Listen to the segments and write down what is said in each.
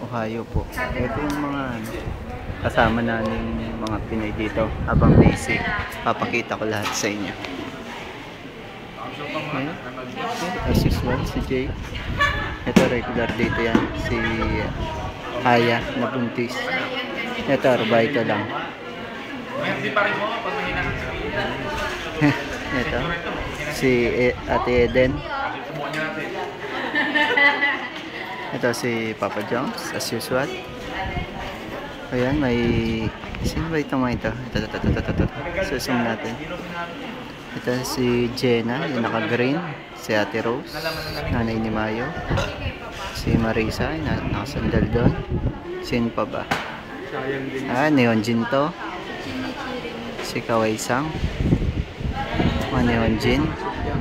Ohio po. Ito yung mga kasama namin mga Pinoy dito habang busy. Papakita ko lahat sa inyo. Ayan. As usual, si Jay. Ito regular dito yan. Si Aya na buntis. Ito, Robaito lang. Ito, si Ate Eden. Ito si Papa Jones, as usual. Ayan, may... Sino ba itong mga ito? Ito. Susum natin. Ito si Jenna, yung naka-green. Si Ate Rose, nanay ni Mayo. Si Marisa, yung nakasandal doon. Sino pa ba? Neon Jin to. Si Kawai Sang. Mga Neon Jin.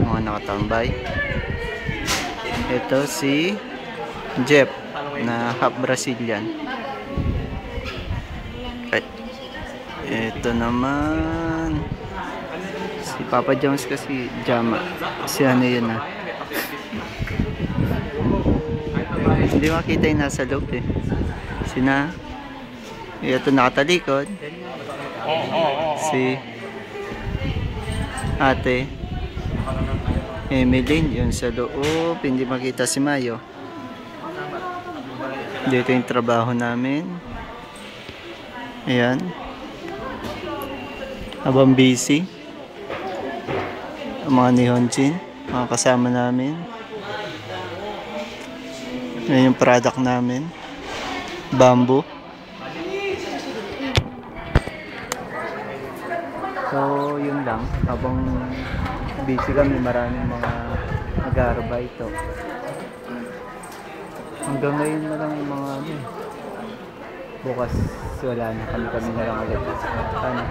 Mga nakatambay. Ito si Jeff na half Brazilian. Ito naman si Papa Jones kasi Jama. Si ano yun na. Hindi makita yung nasa loob eh. Sina. Ito nakatalikod. Si Ate Emeline yun sa loob. Hindi makita si Mayo. Dito yung trabaho namin. Ayan. Habang busy. Ang mga Nihonjin. Mga kasama namin. Ayan yung product namin. Bamboo. So, yun lang. Habang busy kami, maraming mga nag-aarbaito. Hanggang ngayon na lang yung mga bukas wala na kami na lang ulit. Ano?